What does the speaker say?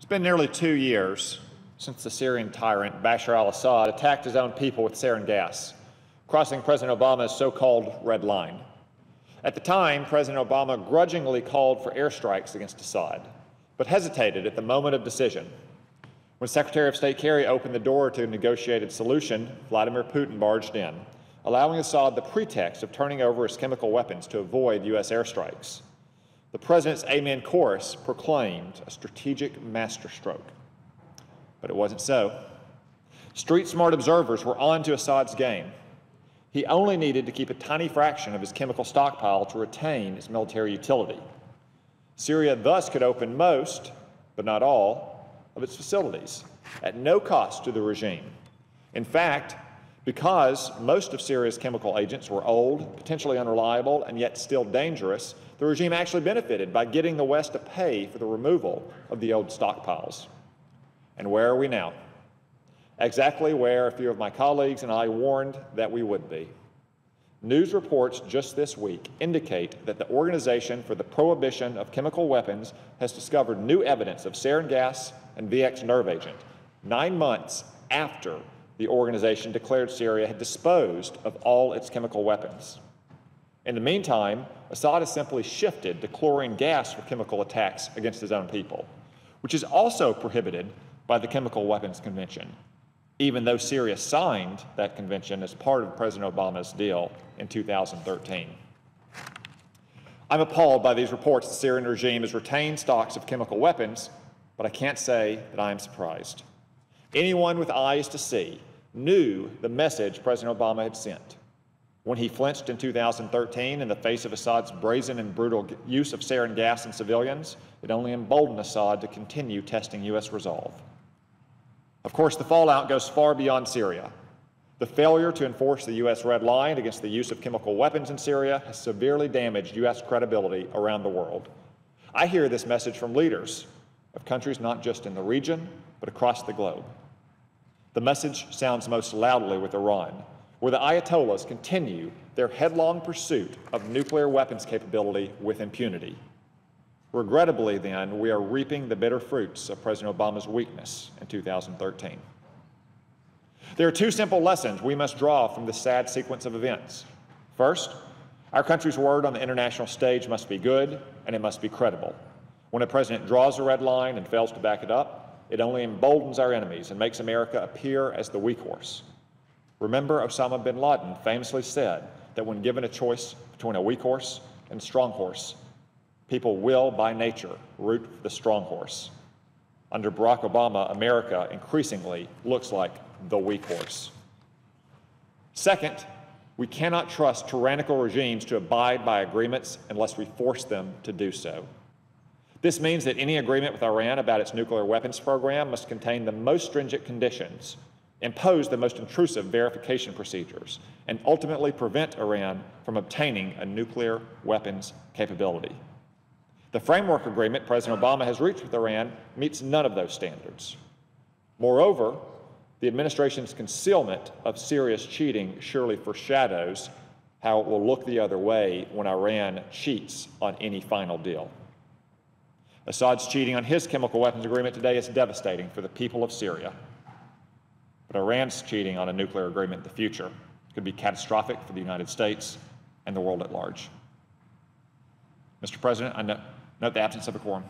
It's been nearly 2 years since the Syrian tyrant Bashar al-Assad attacked his own people with sarin gas, crossing President Obama's so-called red line. At the time, President Obama grudgingly called for airstrikes against Assad, but hesitated at the moment of decision. When Secretary of State Kerry opened the door to a negotiated solution, Vladimir Putin barged in, allowing Assad the pretext of turning over his chemical weapons to avoid U.S. airstrikes. The president's Amen chorus proclaimed a strategic masterstroke. But it wasn't so. Street-smart observers were on to Assad's game. He only needed to keep a tiny fraction of his chemical stockpile to retain its military utility. Syria thus could open most, but not all, of its facilities at no cost to the regime. In fact, because most of Syria's chemical agents were old, potentially unreliable, and yet still dangerous, the regime actually benefited by getting the West to pay for the removal of the old stockpiles. And where are we now? Exactly where a few of my colleagues and I warned that we would be. News reports just this week indicate that the Organization for the Prohibition of Chemical Weapons has discovered new evidence of sarin gas and VX nerve agent 9 months after the organization declared Syria had disposed of all its chemical weapons. In the meantime, Assad has simply shifted to chlorine gas for chemical attacks against his own people, which is also prohibited by the Chemical Weapons Convention, even though Syria signed that convention as part of President Obama's deal in 2013. I'm appalled by these reports the Syrian regime has retained stocks of chemical weapons, but I can't say that I am surprised. Anyone with eyes to see knew the message President Obama had sent. When he flinched in 2013 in the face of Assad's brazen and brutal use of sarin gas in civilians, it only emboldened Assad to continue testing U.S. resolve. Of course, the fallout goes far beyond Syria. The failure to enforce the U.S. red line against the use of chemical weapons in Syria has severely damaged U.S. credibility around the world. I hear this message from leaders of countries not just in the region, but across the globe. The message sounds most loudly with Iran, where the Ayatollahs continue their headlong pursuit of nuclear weapons capability with impunity. Regrettably, then, we are reaping the bitter fruits of President Obama's weakness in 2013. There are two simple lessons we must draw from this sad sequence of events. First, our country's word on the international stage must be good, and it must be credible. When a president draws a red line and fails to back it up, it only emboldens our enemies and makes America appear as the weak horse. Remember, Osama bin Laden famously said that when given a choice between a weak horse and a strong horse, people will, by nature, root for the strong horse. Under Barack Obama, America increasingly looks like the weak horse. Second, we cannot trust tyrannical regimes to abide by agreements unless we force them to do so. This means that any agreement with Iran about its nuclear weapons program must contain the most stringent conditions, impose the most intrusive verification procedures, and ultimately prevent Iran from obtaining a nuclear weapons capability. The framework agreement President Obama has reached with Iran meets none of those standards. Moreover, the administration's concealment of Syria's cheating surely foreshadows how it will look the other way when Iran cheats on any final deal. Assad's cheating on his chemical weapons agreement today is devastating for the people of Syria. But Iran's cheating on a nuclear agreement in the future could be catastrophic for the United States and the world at large. Mr. President, I note the absence of a quorum.